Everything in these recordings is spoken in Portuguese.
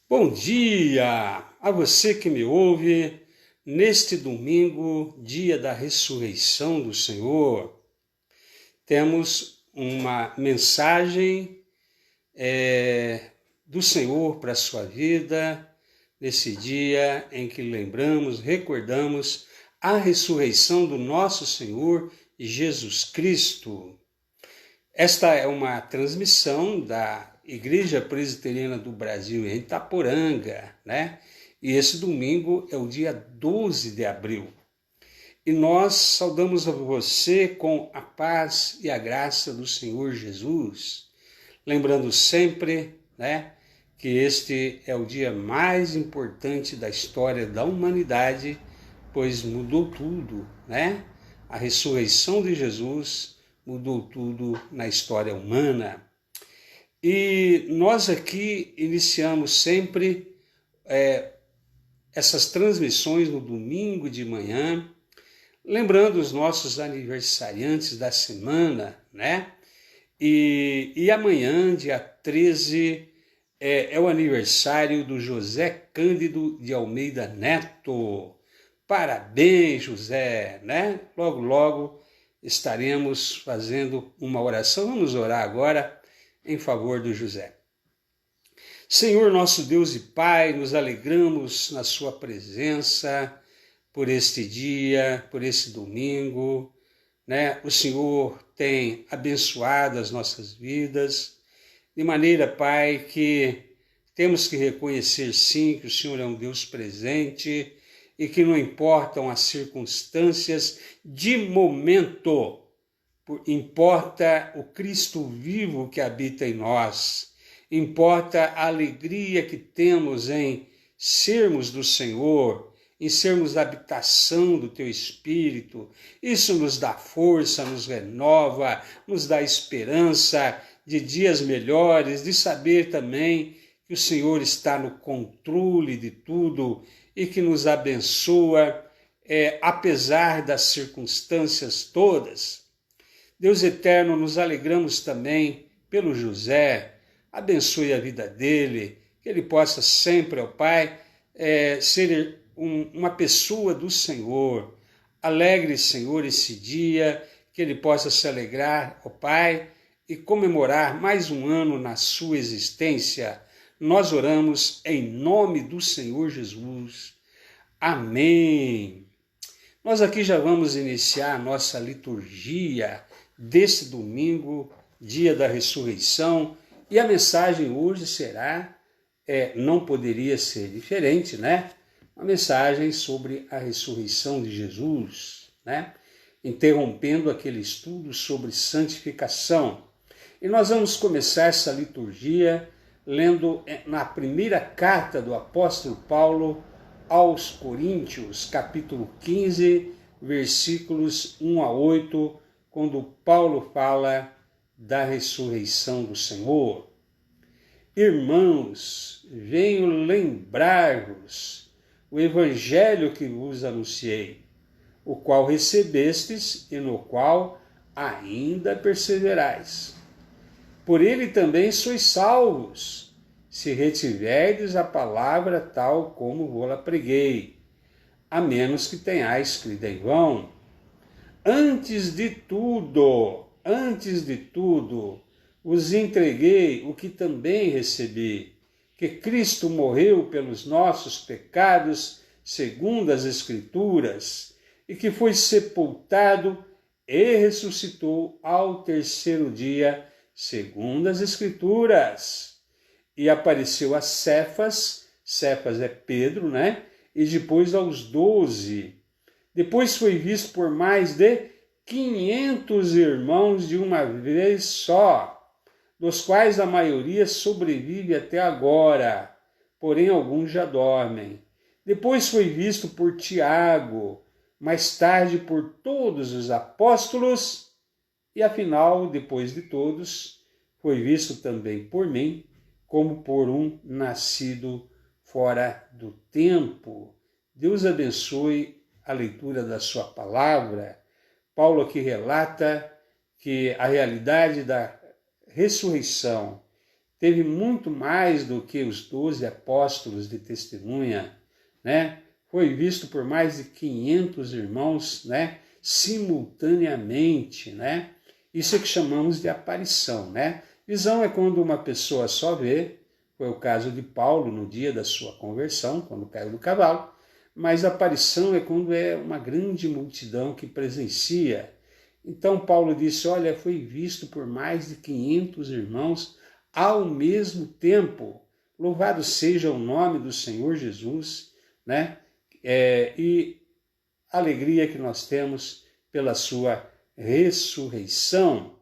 Bom dia a você que me ouve neste domingo, dia da ressurreição do Senhor. Temos uma mensagem do Senhor para a sua vida, nesse dia em que recordamos a ressurreição do nosso Senhor Jesus Cristo. Esta é uma transmissão da Igreja Presbiteriana do Brasil em Itaporanga, né? E esse domingo é o dia 12 de abril. E nós saudamos a você com a paz e a graça do Senhor Jesus, lembrando sempre, né, que este é o dia mais importante da história da humanidade, pois mudou tudo, né? A ressurreição de Jesus mudou tudo na história humana. E nós aqui iniciamos sempre essas transmissões no domingo de manhã, lembrando os nossos aniversariantes da semana, né? E amanhã, dia 13, é o aniversário do José Cândido de Almeida Neto. Parabéns, José, né? Logo, logo estaremos fazendo uma oração. Vamos orar agora em favor do José. Senhor nosso Deus e Pai, nos alegramos na sua presença por este dia, por esse domingo, né? O Senhor tem abençoado as nossas vidas, de maneira, Pai, que temos que reconhecer sim que o Senhor é um Deus presente e que não importam as circunstâncias de momento, importa o Cristo vivo que habita em nós, importa a alegria que temos em sermos do Senhor, em sermos a habitação do Teu Espírito. Isso nos dá força, nos renova, nos dá esperança de dias melhores, de saber também que o Senhor está no controle de tudo e que nos abençoa, apesar das circunstâncias todas. Deus eterno, nos alegramos também pelo José, abençoe a vida dele, que ele possa sempre, ó Pai, ser uma pessoa do Senhor. Alegre, Senhor, esse dia, que ele possa se alegrar, ó Pai, e comemorar mais um ano na sua existência. Nós oramos em nome do Senhor Jesus. Amém. Nós aqui já vamos iniciar a nossa liturgia desse domingo, dia da ressurreição, e a mensagem hoje será, não poderia ser diferente, né? Uma mensagem sobre a ressurreição de Jesus, né? Interrompendo aquele estudo sobre santificação. E nós vamos começar essa liturgia lendo na primeira carta do apóstolo Paulo aos Coríntios, capítulo 15, versículos 1 a 8, quando Paulo fala da ressurreição do Senhor. Irmãos, venho lembrar-vos o evangelho que vos anunciei, o qual recebestes e no qual ainda perseverais. Por ele também sois salvos, se retiverdes a palavra tal como vou-la preguei, a menos que tenhais crido em vão. Antes de tudo, vos entreguei o que também recebi, que Cristo morreu pelos nossos pecados, segundo as Escrituras, e que foi sepultado e ressuscitou ao terceiro dia, segundo as Escrituras. E apareceu a Cefas é Pedro, né? E depois aos 12. Depois foi visto por mais de 500 irmãos de uma vez só, dos quais a maioria sobrevive até agora, porém alguns já dormem. Depois foi visto por Tiago, mais tarde por todos os apóstolos, e afinal, depois de todos, foi visto também por mim, como por um nascido fora do tempo. Deus abençoe a leitura da sua palavra. Paulo aqui relata que a realidade da ressurreição teve muito mais do que os 12 apóstolos de testemunha, né? Foi visto por mais de 500 irmãos, né? Simultaneamente, né? Isso é que chamamos de aparição, né? Visão é quando uma pessoa só vê, foi o caso de Paulo no dia da sua conversão, quando caiu do cavalo, mas aparição é quando é uma grande multidão que presencia. Então Paulo disse, olha, foi visto por mais de 500 irmãos ao mesmo tempo. Louvado seja o nome do Senhor Jesus, né? E a alegria que nós temos pela sua ressurreição.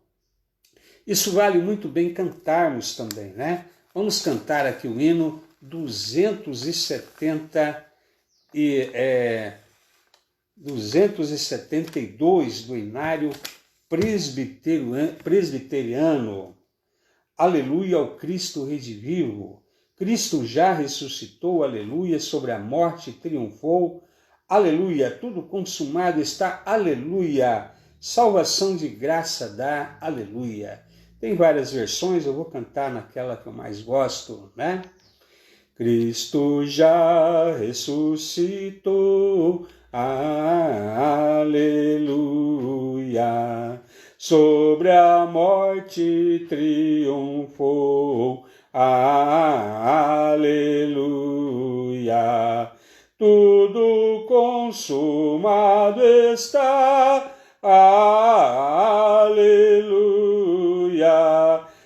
Isso vale muito bem cantarmos também, né? Vamos cantar aqui o hino 272 do Inário Presbiteriano. Aleluia ao Cristo redivivo. Cristo já ressuscitou, aleluia, sobre a morte triunfou. Aleluia, tudo consumado está, aleluia. Salvação de graça dá, aleluia. Tem várias versões, eu vou cantar naquela que eu mais gosto, né? Cristo já ressuscitou, aleluia. Sobre a morte triunfou, aleluia. Tudo consumado está, aleluia.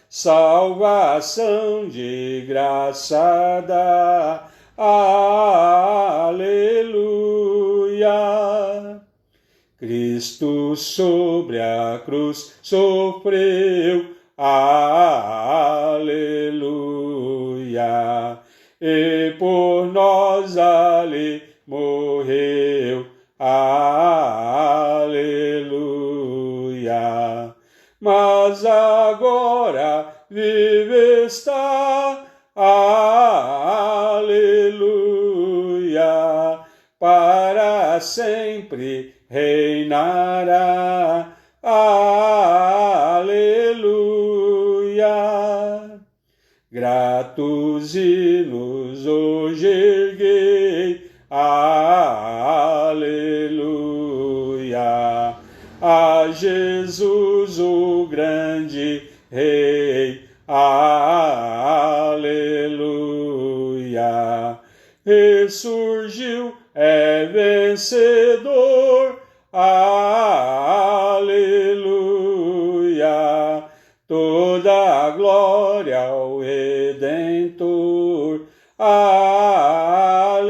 Salvação de graça dá, aleluia. Cristo sobre a cruz sofreu, aleluia. E por nós ali morreu, aleluia. Mas agora vive está, aleluia. Para sempre reinará, aleluia. Gratos hinos hoje erguei, aleluia. A Jesus o grande Rei, aleluia. Ressurgiu, é vencedor, aleluia. Toda a glória ao Redentor, aleluia.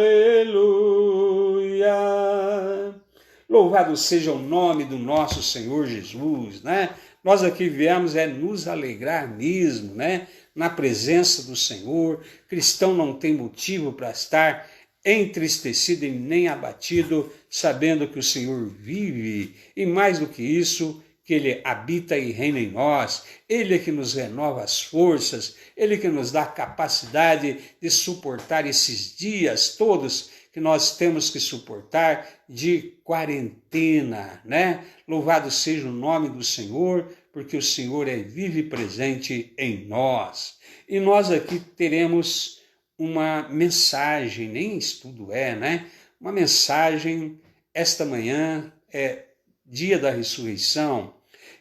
Louvado seja o nome do nosso Senhor Jesus, né? Nós aqui viemos nos alegrar mesmo, né? Na presença do Senhor. Cristão não tem motivo para estar entristecido e nem abatido, sabendo que o Senhor vive, e mais do que isso, que Ele habita e reina em nós. Ele é que nos renova as forças, Ele que nos dá a capacidade de suportar esses dias todos que nós temos que suportar de quarentena, né? Louvado seja o nome do Senhor, porque o Senhor é vivo e presente em nós. E nós aqui teremos uma mensagem, nem estudo né? Uma mensagem, esta manhã é dia da ressurreição,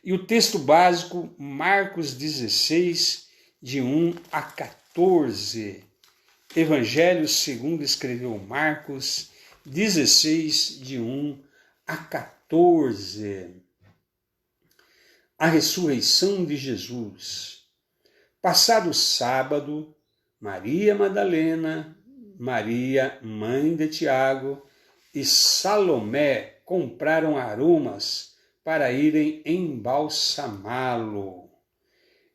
e o texto básico, Marcos 16, de 1 a 14. Evangelho segundo escreveu Marcos 16, de 1 a 14. A ressurreição de Jesus. Passado o sábado, Maria Madalena, Maria, mãe de Tiago, e Salomé compraram aromas para irem embalsamá-lo.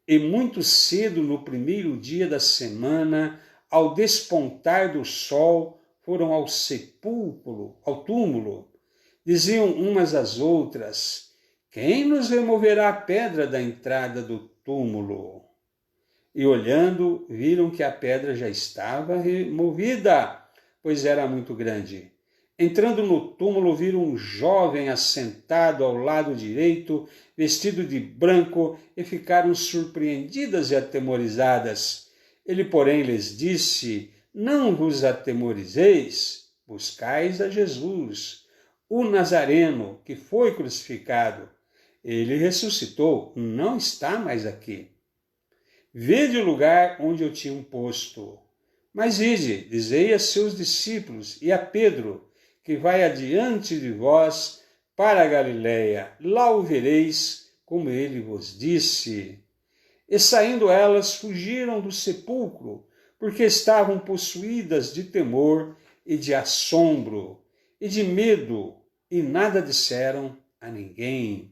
E muito cedo, no primeiro dia da semana, ao despontar do sol, foram ao sepulcro, ao túmulo. Diziam umas às outras: quem nos removerá a pedra da entrada do túmulo? E olhando, viram que a pedra já estava removida, pois era muito grande. Entrando no túmulo, viram um jovem assentado ao lado direito, vestido de branco, e ficaram surpreendidas e atemorizadas. Ele, porém, lhes disse: Não vos atemorizeis, buscais a Jesus, o Nazareno, que foi crucificado. Ele ressuscitou, não está mais aqui. Vede o lugar onde eu tinha posto. Mas ide, dizei a seus discípulos e a Pedro, que vai adiante de vós para a Galiléia. Lá o vereis, como ele vos disse. E saindo elas, fugiram do sepulcro, porque estavam possuídas de temor e de assombro e de medo, e nada disseram a ninguém.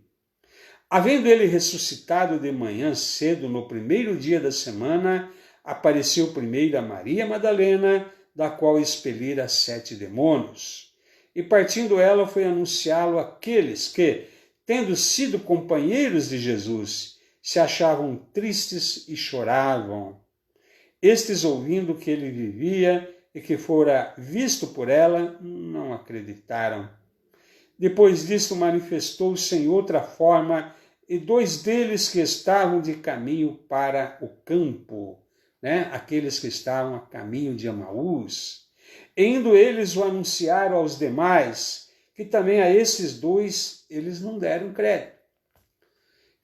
Havendo ele ressuscitado de manhã cedo, no primeiro dia da semana, apareceu primeiro a Maria Madalena, da qual expelira 7 demônios. E partindo ela, foi anunciá-lo àqueles que, tendo sido companheiros de Jesus, se achavam tristes e choravam. Estes, ouvindo que ele vivia e que fora visto por ela, não acreditaram. Depois disto, manifestou-se em outra forma, e 2 deles que estavam de caminho para o campo, aqueles que estavam a caminho de Emaús. E indo eles o anunciaram aos demais, que também a esses 2 eles não deram crédito.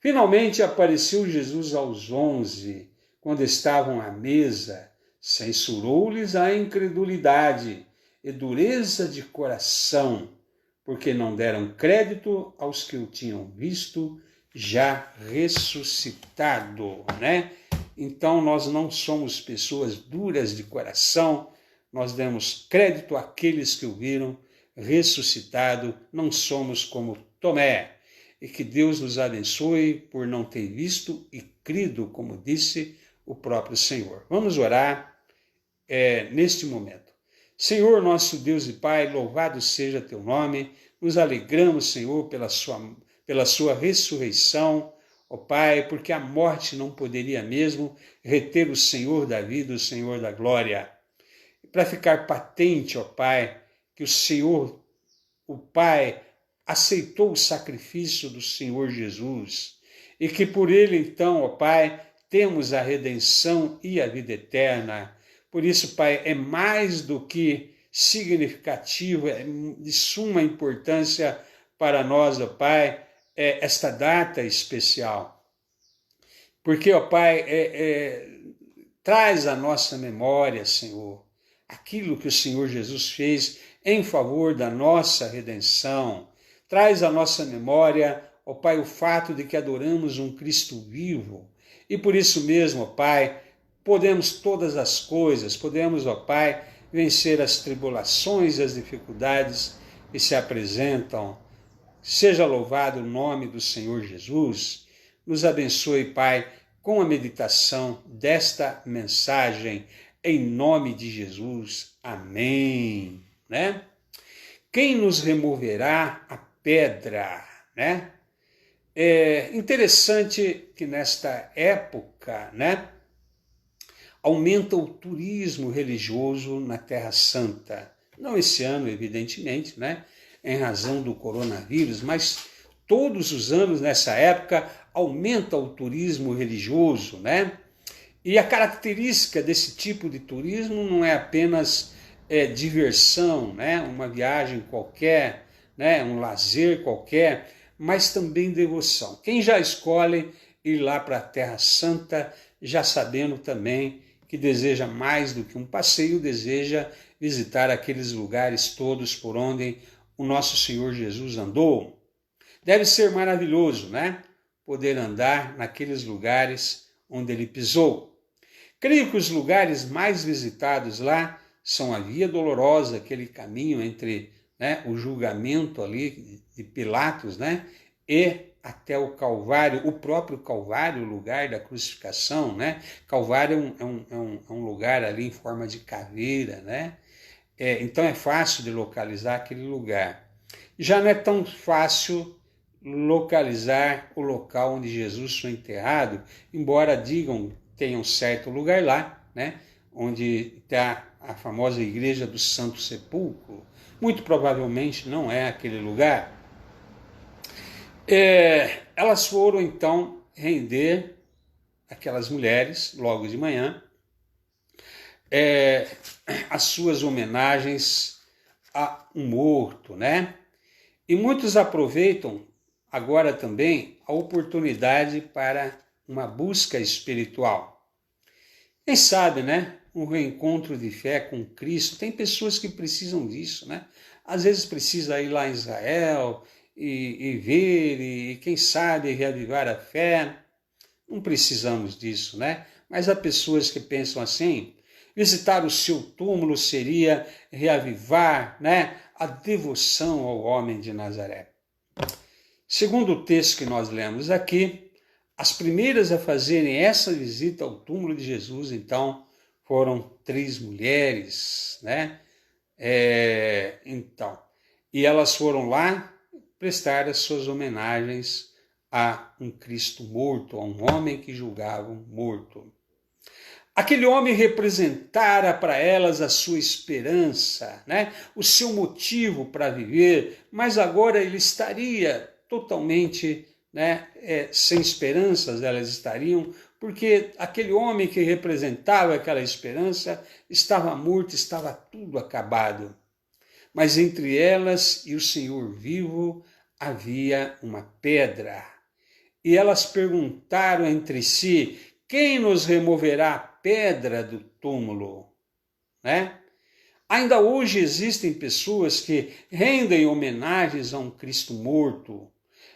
Finalmente apareceu Jesus aos 11, quando estavam à mesa, censurou-lhes a incredulidade e dureza de coração, porque não deram crédito aos que o tinham visto já ressuscitado, Então nós não somos pessoas duras de coração, nós damos crédito àqueles que o viram ressuscitado, não somos como Tomé. E que Deus nos abençoe por não ter visto e crido, como disse o próprio Senhor. Vamos orar neste momento. Senhor, nosso Deus e Pai, louvado seja teu nome. Nos alegramos, Senhor, pela sua ressurreição, ó Pai, porque a morte não poderia mesmo reter o Senhor da vida, o Senhor da glória. Para ficar patente, ó Pai, que o Senhor, o Pai, aceitou o sacrifício do Senhor Jesus e que por ele, então, ó Pai, temos a redenção e a vida eterna. Por isso, Pai, é mais do que significativo, é de suma importância para nós, ó Pai, esta data especial. Porque, ó Pai, traz à nossa memória, Senhor, aquilo que o Senhor Jesus fez em favor da nossa redenção. Traz à nossa memória, ó Pai, o fato de que adoramos um Cristo vivo. E por isso mesmo, ó Pai, podemos todas as coisas, podemos, ó Pai, vencer as tribulações e as dificuldades que se apresentam. Seja louvado o nome do Senhor Jesus. Nos abençoe, Pai, com a meditação desta mensagem, em nome de Jesus. Amém. Quem nos removerá a pedra, É interessante que nesta época, aumenta o turismo religioso na Terra Santa. Não esse ano, evidentemente, em razão do coronavírus, mas todos os anos nessa época aumenta o turismo religioso, E a característica desse tipo de turismo não é apenas diversão, uma viagem qualquer, um lazer qualquer, mas também devoção. Quem já escolhe ir lá para a Terra Santa, já sabendo também que deseja mais do que um passeio, deseja visitar aqueles lugares todos por onde o nosso Senhor Jesus andou. Deve ser maravilhoso, poder andar naqueles lugares onde ele pisou. Creio que os lugares mais visitados lá são a Via Dolorosa, aquele caminho entre o julgamento ali de Pilatos, e até o Calvário, o próprio Calvário, o lugar da crucificação, Calvário é um lugar ali em forma de caveira, então é fácil de localizar aquele lugar. Já não é tão fácil localizar o local onde Jesus foi enterrado, embora digam tem um certo lugar lá, onde está a famosa Igreja do Santo Sepulcro, muito provavelmente não é aquele lugar. Elas foram então render, aquelas mulheres, logo de manhã, as suas homenagens a um morto, né? E muitos aproveitam agora também a oportunidade para uma busca espiritual. Quem sabe, né? Um reencontro de fé com Cristo. Tem pessoas que precisam disso, né? Às vezes precisa ir lá em Israel e ver, e quem sabe reavivar a fé. Não precisamos disso, né? Mas há pessoas que pensam assim: visitar o seu túmulo seria reavivar, né, a devoção ao homem de Nazaré. Segundo o texto que nós lemos aqui, as primeiras a fazerem essa visita ao túmulo de Jesus, então, foram 3 mulheres, né? E elas foram lá prestar as suas homenagens a um Cristo morto, a um homem que julgavam morto. Aquele homem representara para elas a sua esperança, né? O seu motivo para viver, mas agora ele estaria totalmente, né, sem esperanças, elas estariam, porque aquele homem que representava aquela esperança estava morto, estava tudo acabado. Mas entre elas e o Senhor vivo havia uma pedra. E elas perguntaram entre si: quem nos removerá a pedra do túmulo? Né? Ainda hoje existem pessoas que rendem homenagens a um Cristo morto.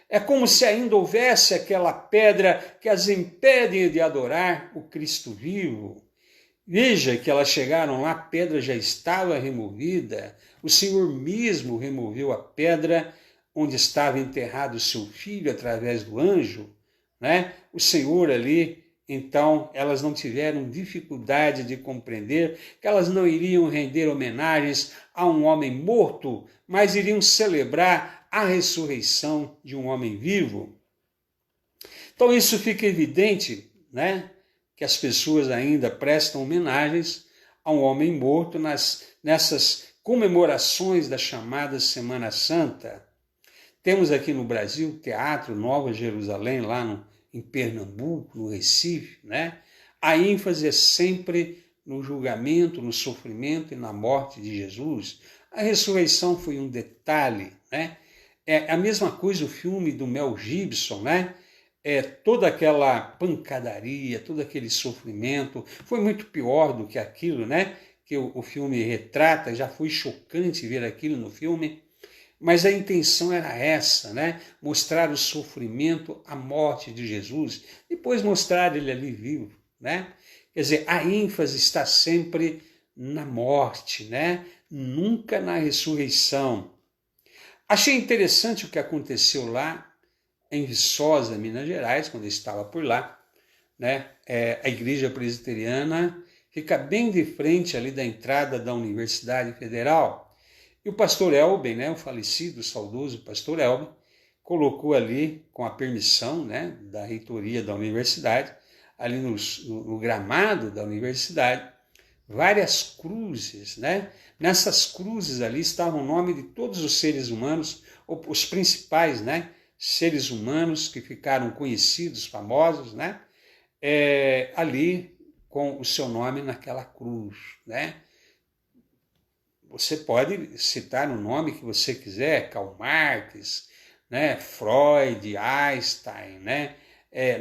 É como se ainda houvesse aquela pedra que as impede de adorar o Cristo vivo. Veja que elas chegaram lá, a pedra já estava removida. O Senhor mesmo removeu a pedra onde estava enterrado o seu filho através do anjo, né? O Senhor ali, então, elas não tiveram dificuldade de compreender que elas não iriam render homenagens a um homem morto, mas iriam celebrar a ressurreição de um homem vivo. Então isso fica evidente, né? Que as pessoas ainda prestam homenagens a um homem morto nessas comemorações da chamada Semana Santa. Temos aqui no Brasil o Teatro Nova Jerusalém, lá em Pernambuco, no Recife, né? A ênfase é sempre no julgamento, no sofrimento e na morte de Jesus. A ressurreição foi um detalhe, né? É a mesma coisa o filme do Mel Gibson, né? Toda aquela pancadaria, todo aquele sofrimento, foi muito pior do que aquilo, né? Que o filme retrata, já foi chocante ver aquilo no filme, mas a intenção era essa, né? Mostrar o sofrimento, a morte de Jesus, depois mostrar ele ali vivo, né? Quer dizer, a ênfase está sempre na morte, né? Nunca na ressurreição. Achei interessante o que aconteceu lá em Viçosa, Minas Gerais, quando eu estava por lá, né? A igreja presbiteriana fica bem de frente ali da entrada da Universidade Federal. E o pastor Elben, né, o falecido, saudoso pastor Elben, colocou ali, com a permissão, né, da reitoria da universidade, ali no gramado da universidade, várias cruzes, né? Nessas cruzes ali estavam o nome de todos os seres humanos, os principais, né, seres humanos que ficaram conhecidos, famosos, né? Ali com o seu nome naquela cruz, né? Você pode citar o nome que você quiser, Karl Marx, né? Freud, Einstein, né?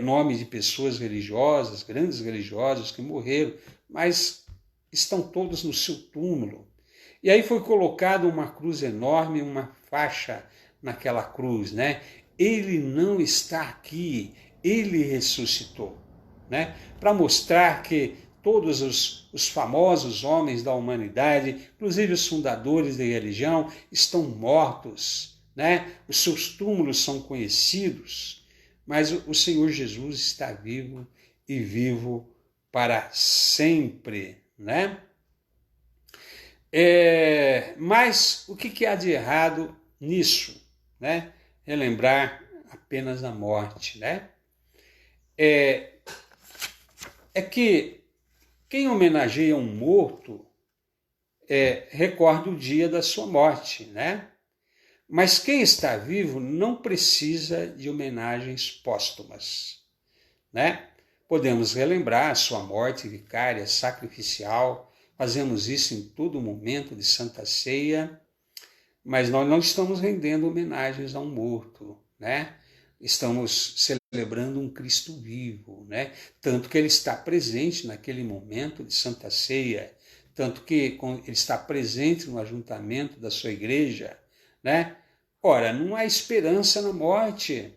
Nome de pessoas religiosas, grandes religiosos que morreram, mas estão todos no seu túmulo. E aí foi colocada uma cruz enorme, uma faixa naquela cruz, né? Ele não está aqui, ele ressuscitou, né? Para mostrar que todos os famosos homens da humanidade, inclusive os fundadores da religião, estão mortos, né? Os seus túmulos são conhecidos, mas o Senhor Jesus está vivo e vivo para sempre, né? Mas o que há de errado nisso, né? Relembrar apenas a morte, né? É que quem homenageia um morto recorda o dia da sua morte, né? Mas quem está vivo não precisa de homenagens póstumas, né? Podemos relembrar a sua morte vicária, sacrificial, fazemos isso em todo momento de Santa Ceia, mas nós não estamos rendendo homenagens a um morto, né? Estamos celebrando um Cristo vivo, né? Tanto que ele está presente naquele momento de Santa Ceia, tanto que ele está presente no ajuntamento da sua igreja, né? Ora, não há esperança na morte,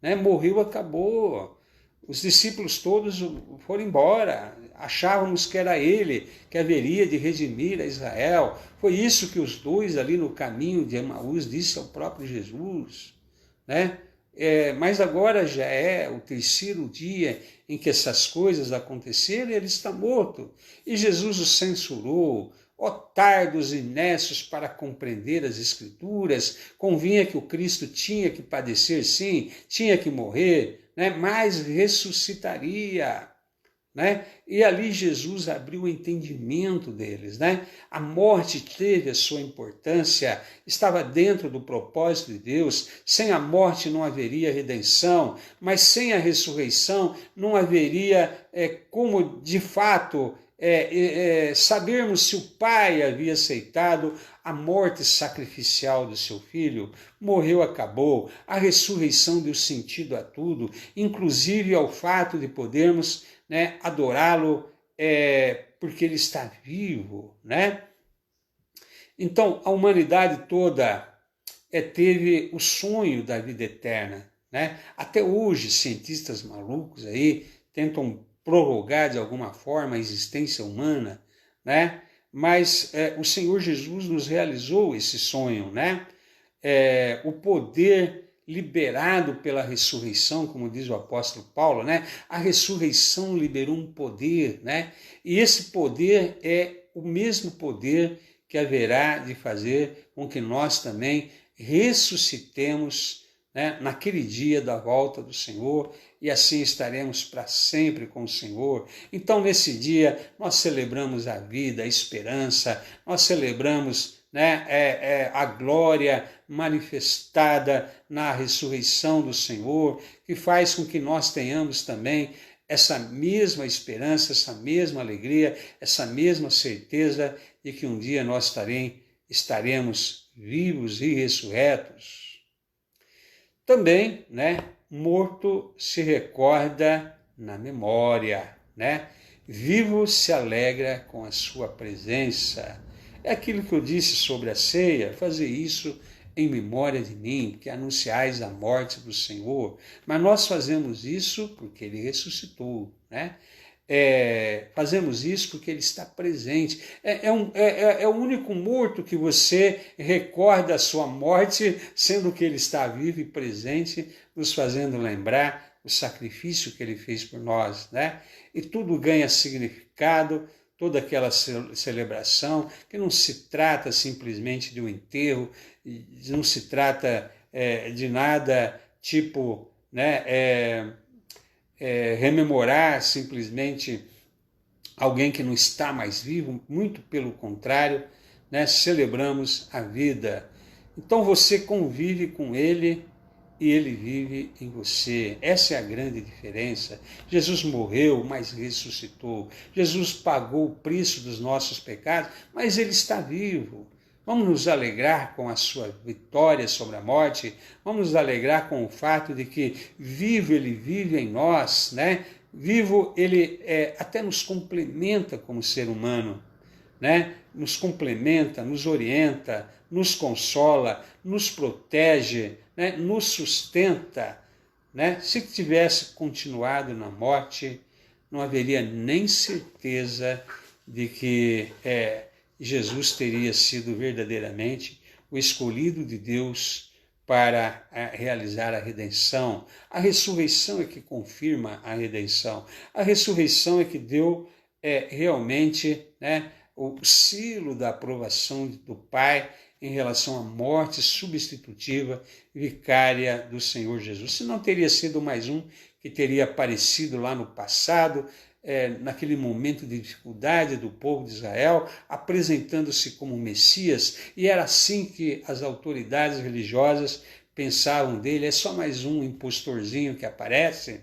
né? Morreu, acabou. Os discípulos todos foram embora, achávamos que era ele que haveria de redimir a Israel. Foi isso que os dois ali no caminho de Emaús disse ao próprio Jesus, né? Mas agora já é o terceiro dia em que essas coisas aconteceram e ele está morto. E Jesus o censurou. Ó tardos e necios para compreender as Escrituras, convinha que o Cristo tinha que padecer, sim, tinha que morrer, né? Mas ressuscitaria. Né? E ali Jesus abriu o entendimento deles, né? A morte teve a sua importância, estava dentro do propósito de Deus. Sem a morte não haveria redenção, mas sem a ressurreição não haveria como de fato sabermos se o Pai havia aceitado a morte sacrificial do seu filho. Morreu, acabou. A ressurreição deu sentido a tudo, inclusive ao fato de podermos, né, adorá-lo porque ele está vivo, né? Então, a humanidade toda teve o sonho da vida eterna, né? Até hoje, cientistas malucos aí tentam prorrogar de alguma forma a existência humana, né? Mas o Senhor Jesus nos realizou esse sonho, né? O poder liberado pela ressurreição, como diz o apóstolo Paulo, né? A ressurreição liberou um poder, né? E esse poder é o mesmo poder que haverá de fazer com que nós também ressuscitemos, né, naquele dia da volta do Senhor, e assim estaremos para sempre com o Senhor. Então, nesse dia, nós celebramos a vida, a esperança, nós celebramos, né, a glória manifestada na ressurreição do Senhor, que faz com que nós tenhamos também essa mesma esperança, essa mesma alegria, essa mesma certeza de que um dia nós estaremos vivos e ressurretos. Também, né, morto se recorda na memória, né? Vivo se alegra com a sua presença. É aquilo que eu disse sobre a ceia, fazer isso em memória de mim, que anunciais a morte do Senhor. Mas nós fazemos isso porque ele ressuscitou, né? Fazemos isso porque ele está presente. É o único morto que você recorda a sua morte, sendo que ele está vivo e presente, nos fazendo lembrar o sacrifício que ele fez por nós, né? E tudo ganha significado, toda aquela celebração, que não se trata simplesmente de um enterro, não se trata de nada tipo, né, rememorar simplesmente alguém que não está mais vivo, muito pelo contrário, né, celebramos a vida. Então você convive com ele e ele vive em você. Essa é a grande diferença. Jesus morreu, mas ressuscitou. Jesus pagou o preço dos nossos pecados, mas ele está vivo. Vamos nos alegrar com a sua vitória sobre a morte, vamos nos alegrar com o fato de que vivo ele vive em nós, né? Vivo ele até nos complementa como ser humano, né? Nos complementa, nos orienta, nos consola, nos protege, né? Nos sustenta, né? Se tivesse continuado na morte, não haveria nem certeza de que Jesus teria sido verdadeiramente o escolhido de Deus para realizar a redenção. A ressurreição é que confirma a redenção. A ressurreição é que deu realmente, né, o selo da aprovação do Pai em relação à morte substitutiva vicária do Senhor Jesus. Se não teria sido mais um que teria aparecido lá no passado, naquele momento de dificuldade do povo de Israel, apresentando-se como Messias, e era assim que as autoridades religiosas pensavam dele, é só mais um impostorzinho que aparece.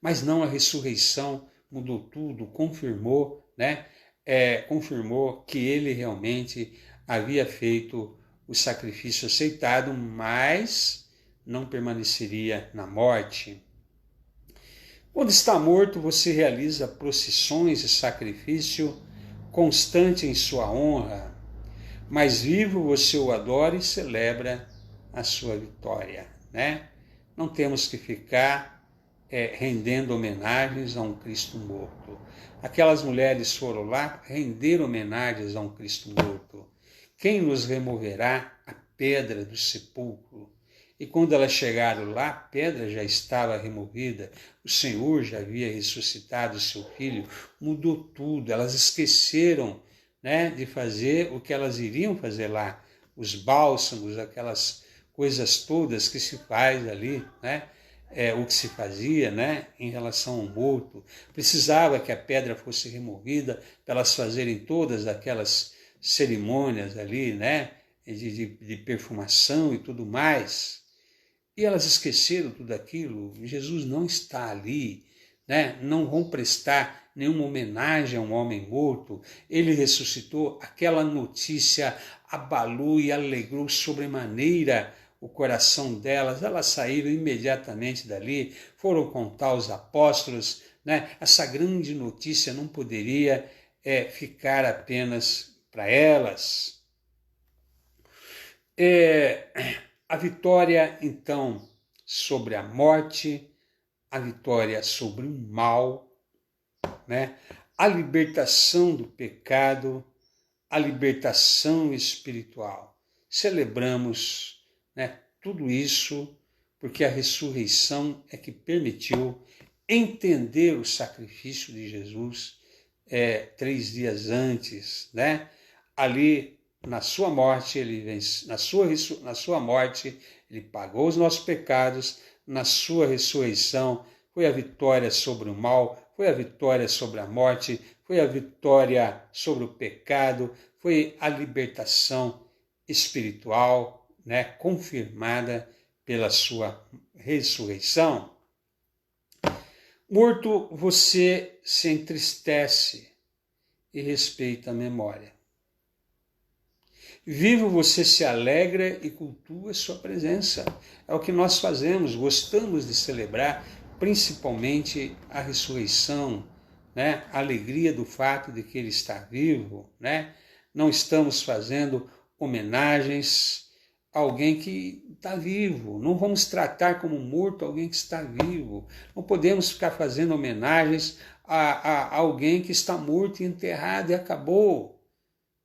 Mas não, a ressurreição mudou tudo, confirmou, né? Confirmou que ele realmente havia feito o sacrifício aceitado, mas não permaneceria na morte. Quando está morto, você realiza procissões e sacrifício constante em sua honra, mas vivo você o adora e celebra a sua vitória, né? Não temos que ficar rendendo homenagens a um Cristo morto. Aquelas mulheres foram lá render homenagens a um Cristo morto. Quem nos removerá a pedra do sepulcro? E quando elas chegaram lá, a pedra já estava removida, o Senhor já havia ressuscitado o seu filho, mudou tudo. Elas esqueceram, né, de fazer o que elas iriam fazer lá, os bálsamos, aquelas coisas todas que se faz ali, né? O que se fazia, né, em relação ao morto. Precisava que a pedra fosse removida para elas fazerem todas aquelas cerimônias ali, né, de perfumação e tudo mais. E elas esqueceram tudo aquilo. Jesus não está ali, né? Não vão prestar nenhuma homenagem a um homem morto. Ele ressuscitou. Aquela notícia abalou e alegrou sobremaneira o coração delas. Elas saíram imediatamente dali, foram contar aos apóstolos, né? Essa grande notícia não poderia ficar apenas para elas. A vitória, então, sobre a morte, a vitória sobre o mal, né? A libertação do pecado, a libertação espiritual. Celebramos, né, tudo isso porque a ressurreição é que permitiu entender o sacrifício de Jesus 3 dias antes, né? Ali na sua morte, na sua morte, ele pagou os nossos pecados, na sua ressurreição foi a vitória sobre o mal, foi a vitória sobre a morte, foi a vitória sobre o pecado, foi a libertação espiritual, né, confirmada pela sua ressurreição. Morto, você se entristece e respeita a memória. Vivo, você se alegra e cultua sua presença. É o que nós fazemos, gostamos de celebrar principalmente a ressurreição, né? A alegria do fato de que ele está vivo, né? Não estamos fazendo homenagens a alguém que está vivo. Não vamos tratar como morto alguém que está vivo. Não podemos ficar fazendo homenagens a alguém que está morto e enterrado e acabou,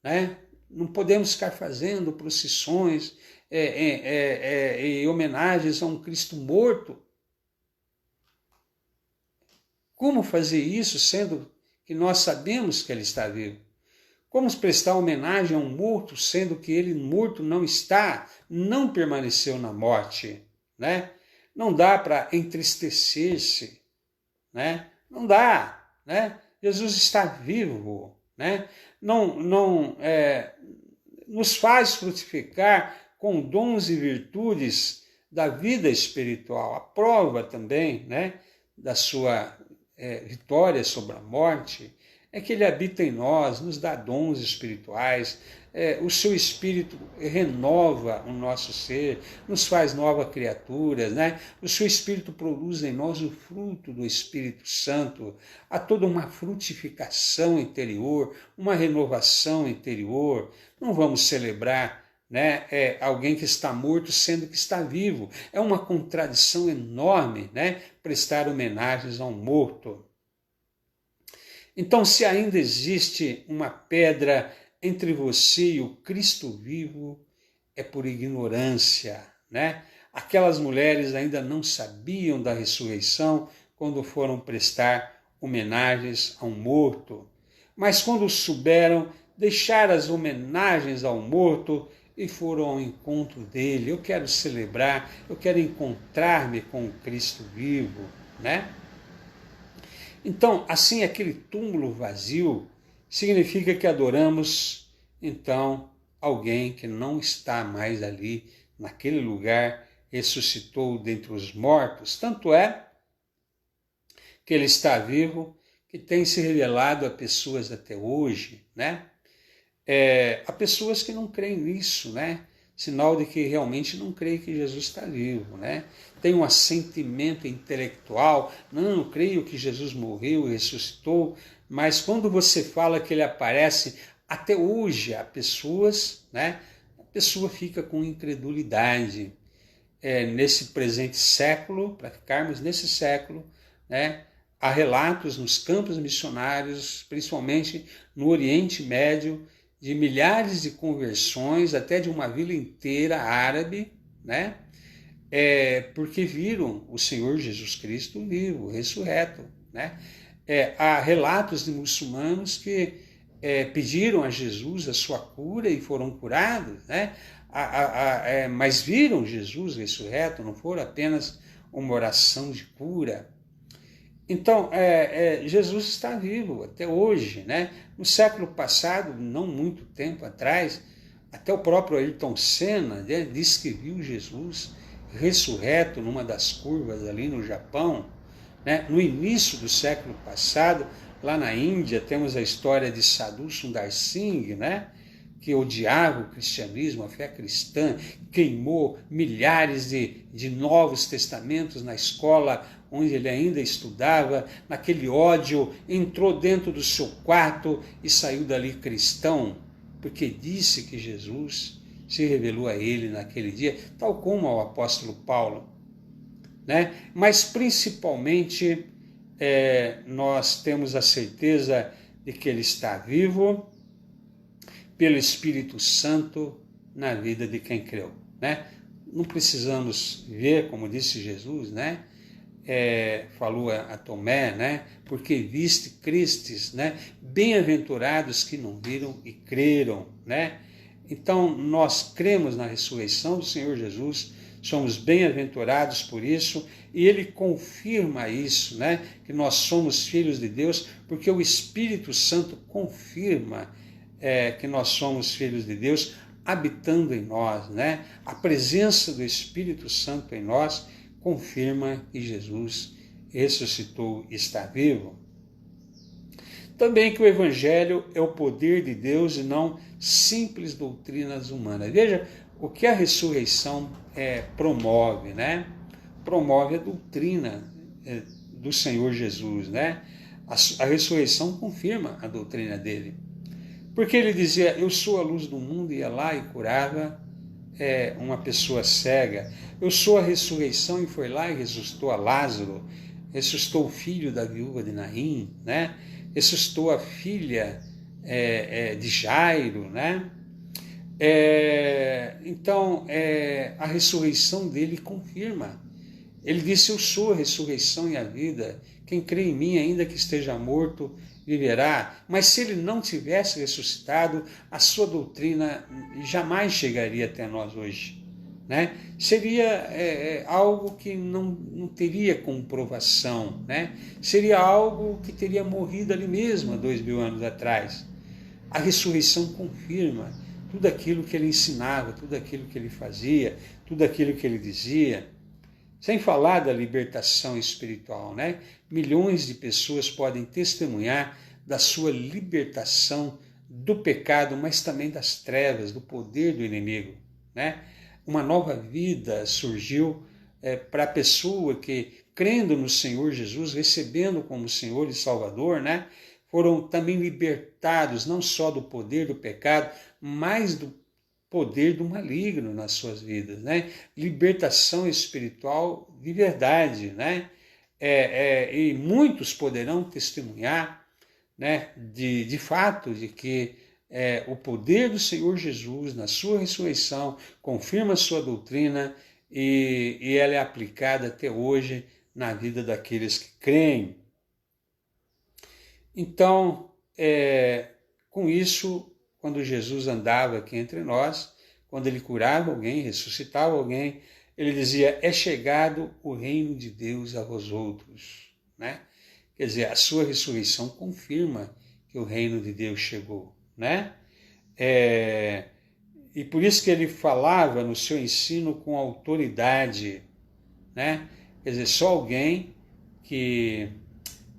né? Não podemos ficar fazendo procissões e homenagens a um Cristo morto. Como fazer isso, sendo que nós sabemos que ele está vivo? Como prestar homenagem a um morto, sendo que ele morto não está, não permaneceu na morte, né? Não dá para entristecer-se, né? Não dá, né? Jesus está vivo, né? Nos faz frutificar com dons e virtudes da vida espiritual. A prova também, né, da sua vitória sobre a morte é que ele habita em nós, nos dá dons espirituais, o seu Espírito renova o nosso ser, nos faz nova criaturas, né? O seu Espírito produz em nós o fruto do Espírito Santo. Há toda uma frutificação interior, uma renovação interior. Não vamos celebrar, né, alguém que está morto sendo que está vivo. É uma contradição enorme, né, prestar homenagens a um morto. Então, se ainda existe uma pedra entre você e o Cristo vivo, é por ignorância, né? Aquelas mulheres ainda não sabiam da ressurreição quando foram prestar homenagens a um morto. Mas quando souberam, deixaram as homenagens ao morto e foram ao encontro dele. Eu quero celebrar, eu quero encontrar-me com o Cristo vivo, né? Então, assim, aquele túmulo vazio significa que adoramos, então, alguém que não está mais ali, naquele lugar, ressuscitou dentre os mortos. Tanto é que ele está vivo, que tem se revelado a pessoas até hoje, né? Há pessoas que não creem nisso, né? Sinal de que realmente não creem que Jesus está vivo, né? Tem um assentimento intelectual, não, eu creio que Jesus morreu e ressuscitou, mas quando você fala que ele aparece, até hoje há pessoas, né? A pessoa fica com incredulidade. Nesse presente século, para ficarmos nesse século, né? Há relatos nos campos missionários, principalmente no Oriente Médio, de milhares de conversões, até de uma vila inteira árabe, né? Porque viram o Senhor Jesus Cristo vivo, ressurreto, né? Há relatos de muçulmanos que pediram a Jesus a sua cura e foram curados, né? Mas viram Jesus ressurreto, não foi apenas uma oração de cura. Então, Jesus está vivo até hoje, né? No século passado, não muito tempo atrás, até o próprio Ayrton Senna, né, disse que viu Jesus ressurreto numa das curvas ali no Japão, né? No início do século passado, lá na Índia, temos a história de Sadhu Sundar Singh, né? Que odiava o cristianismo, a fé cristã, queimou milhares de novos testamentos na escola onde ele ainda estudava, naquele ódio, entrou dentro do seu quarto e saiu dali cristão, porque disse que Jesus se revelou a ele naquele dia, tal como ao apóstolo Paulo, né? Mas principalmente nós temos a certeza de que ele está vivo pelo Espírito Santo na vida de quem creu, né? Não precisamos ver, como disse Jesus, né? Falou a Tomé, né? Porque viste, crestes, né? Bem-aventurados que não viram e creram, né? Então, nós cremos na ressurreição do Senhor Jesus, somos bem-aventurados por isso, e ele confirma isso, né? Que nós somos filhos de Deus, porque o Espírito Santo confirma que nós somos filhos de Deus, habitando em nós, né? A presença do Espírito Santo em nós confirma que Jesus ressuscitou e está vivo. Também que o Evangelho é o poder de Deus e não simples doutrinas humanas. Veja o que a ressurreição promove, né? Promove a doutrina do Senhor Jesus, né? A ressurreição confirma a doutrina dele. Porque ele dizia, eu sou a luz do mundo, ia lá e curava uma pessoa cega. Eu sou a ressurreição, e foi lá e ressuscitou a Lázaro, ressuscitou o filho da viúva de Naim, né? Ressuscitou a filha de Jairo, né? Então, a ressurreição dele confirma. Ele disse, eu sou a ressurreição e a vida. Quem crê em mim, ainda que esteja morto, viverá. Mas se ele não tivesse ressuscitado, a sua doutrina jamais chegaria até nós hoje, né? Seria algo que não teria comprovação, né? Seria algo que teria morrido ali mesmo há 2000 anos atrás. A ressurreição confirma tudo aquilo que ele ensinava, tudo aquilo que ele fazia, tudo aquilo que ele dizia. Sem falar da libertação espiritual, né? Milhões de pessoas podem testemunhar da sua libertação do pecado, mas também das trevas, do poder do inimigo, né? Uma nova vida surgiu para a pessoa que, crendo no Senhor Jesus, recebendo como Senhor e Salvador, né? Foram também libertados não só do poder do pecado, mas do poder do maligno nas suas vidas, né? Libertação espiritual de verdade, né? E muitos poderão testemunhar, né? De fato, de que o poder do Senhor Jesus na sua ressurreição confirma a sua doutrina e ela é aplicada até hoje na vida daqueles que creem. Então, com isso, quando Jesus andava aqui entre nós, quando ele curava alguém, ressuscitava alguém, ele dizia, é chegado o reino de Deus a vós outros, né? Quer dizer, a sua ressurreição confirma que o reino de Deus chegou, né? E por isso que ele falava no seu ensino com autoridade, né? Quer dizer, só alguém que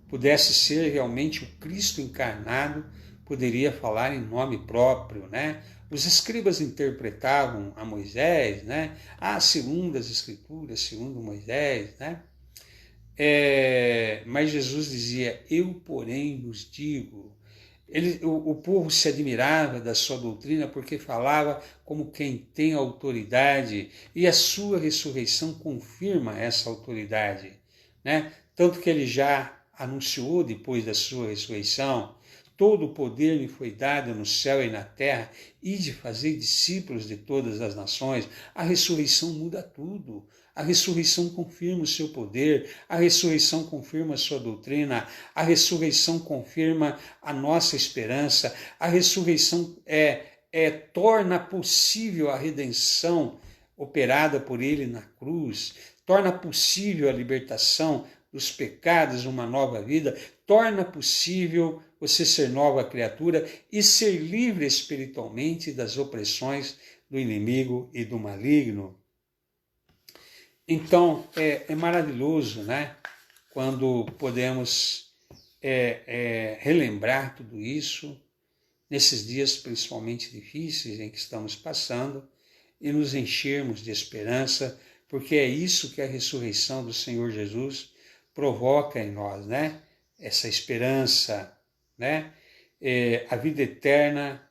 pudesse ser realmente o Cristo encarnado poderia falar em nome próprio, né? Os escribas interpretavam a Moisés, né? Segundo as Escrituras, segundo Moisés, né? Mas Jesus dizia, eu, porém, vos digo. O povo se admirava da sua doutrina porque falava como quem tem autoridade, e a sua ressurreição confirma essa autoridade, né? Tanto que ele já anunciou depois da sua ressurreição, todo o poder me foi dado no céu e na terra, e de fazer discípulos de todas as nações. A ressurreição muda tudo. A ressurreição confirma o seu poder, a ressurreição confirma a sua doutrina, a ressurreição confirma a nossa esperança, a ressurreição torna possível a redenção operada por ele na cruz, torna possível a libertação dos pecados, uma nova vida, torna possível você ser nova criatura e ser livre espiritualmente das opressões do inimigo e do maligno. Então, é maravilhoso, né? Quando podemos relembrar tudo isso, nesses dias principalmente difíceis em que estamos passando, e nos enchermos de esperança, porque é isso que a ressurreição do Senhor Jesus provoca em nós, né? Essa esperança, né? A vida eterna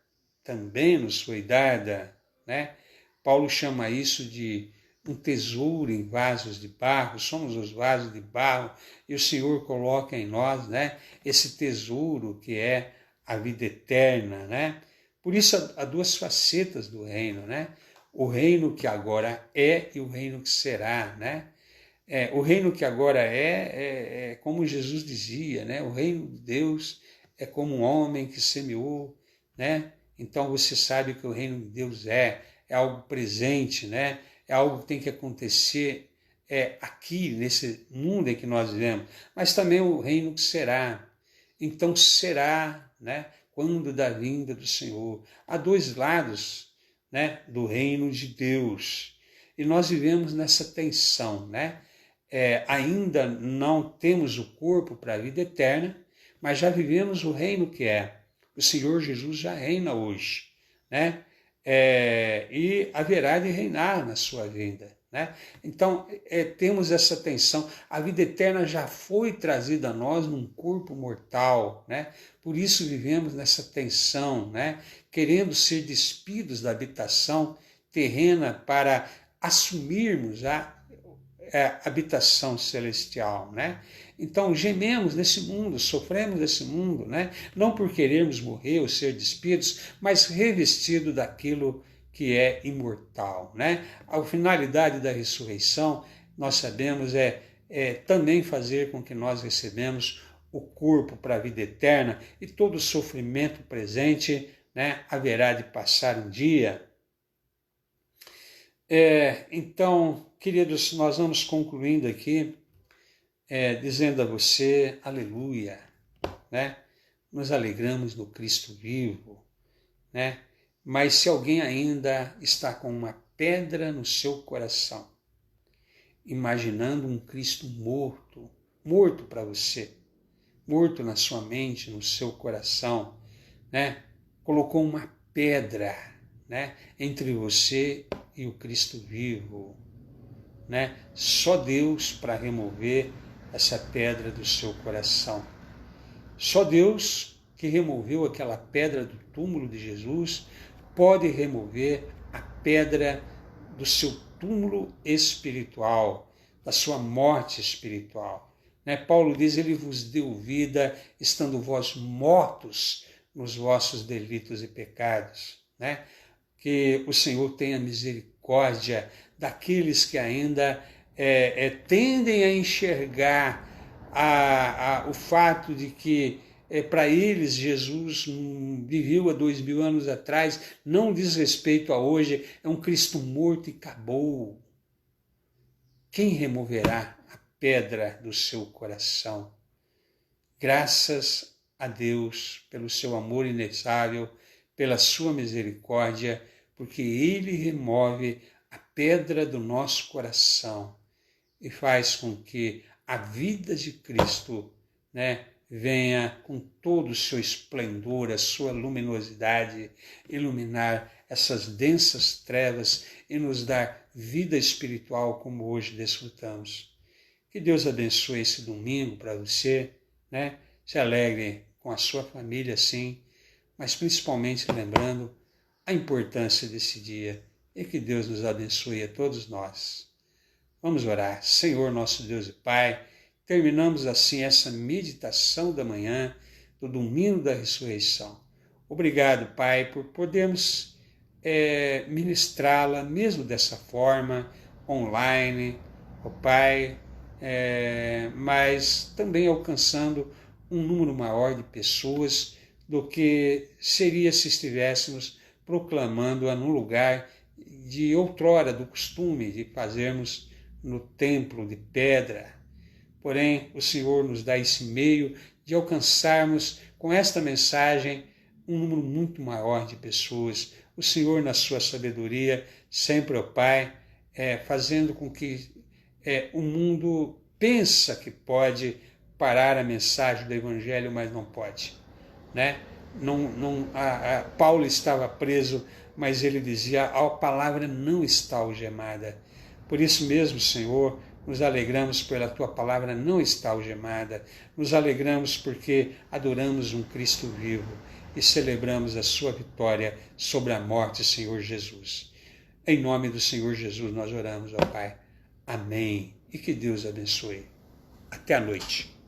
também nos foi dada, né? Paulo chama isso de um tesouro em vasos de barro, somos os vasos de barro, e o Senhor coloca em nós, né, esse tesouro que é a vida eterna, né? Por isso há duas facetas do reino, né? O reino que agora é e o reino que será, né? O reino que agora é como Jesus dizia, né? O reino de Deus é como um homem que semeou, né? Então você sabe que o reino de Deus é algo presente, né? É algo que tem que acontecer aqui, nesse mundo em que nós vivemos, mas também o reino que será. Então será, né? Quando da vinda do Senhor. Há dois lados, né, do reino de Deus. E nós vivemos nessa tensão, né? Ainda não temos o corpo para a vida eterna, mas já vivemos o reino que é. O Senhor Jesus já reina hoje, né? E haverá de reinar na sua vinda, né? Então, temos essa tensão. A vida eterna já foi trazida a nós num corpo mortal, né? Por isso vivemos nessa tensão, né? Querendo ser despidos da habitação terrena para assumirmos a habitação celestial, né? Então gememos nesse mundo, sofremos nesse mundo, né? Não por querermos morrer ou ser despidos, mas revestido daquilo que é imortal, né? A finalidade da ressurreição, nós sabemos, também fazer com que nós recebemos o corpo para a vida eterna, e todo o sofrimento presente, né, haverá de passar um dia. Então, queridos, nós vamos concluindo aqui, dizendo a você, aleluia, né? Nos alegramos no Cristo vivo, né? Mas se alguém ainda está com uma pedra no seu coração, imaginando um Cristo morto para você, morto na sua mente, no seu coração, né? Colocou uma pedra, né, entre você e o Cristo vivo, né? Só Deus para remover essa pedra do seu coração. Só Deus, que removeu aquela pedra do túmulo de Jesus, pode remover a pedra do seu túmulo espiritual, da sua morte espiritual, né? Paulo diz, ele vos deu vida, estando vós mortos nos vossos delitos e pecados, né? Que o Senhor tenha misericórdia daqueles que ainda tendem a enxergar o fato de que para eles Jesus viveu há 2000 anos atrás, não diz respeito a hoje, é um Cristo morto e acabou. Quem removerá a pedra do seu coração? Graças a Deus pelo seu amor inefável, pela sua misericórdia, porque Ele remove a pedra do nosso coração e faz com que a vida de Cristo, venha com todo o seu esplendor, a sua luminosidade, iluminar essas densas trevas e nos dar vida espiritual como hoje desfrutamos. Que Deus abençoe esse domingo para você, Se alegre com a sua família, sim, mas principalmente lembrando a importância desse dia e que Deus nos abençoe a todos nós. Vamos orar. Senhor, nosso Deus e Pai, terminamos assim essa meditação da manhã, do domingo da ressurreição. Obrigado, Pai, por podermos ministrá-la, mesmo dessa forma, online, Pai, mas também alcançando um número maior de pessoas do que seria se estivéssemos proclamando-a no lugar de outrora, do costume de fazermos no templo de pedra. Porém, o Senhor nos dá esse meio de alcançarmos com esta mensagem um número muito maior de pessoas. O Senhor, na sua sabedoria, sempre, ó Pai, fazendo com que o mundo pensa que pode parar a mensagem do Evangelho, mas não pode. Paulo estava preso, mas ele dizia, a palavra não está algemada. Por isso mesmo, Senhor, nos alegramos pela Tua palavra não está algemada. Nos alegramos porque adoramos um Cristo vivo e celebramos a Sua vitória sobre a morte, Senhor Jesus. Em nome do Senhor Jesus nós oramos, ó Pai. Amém. E que Deus abençoe. Até a noite.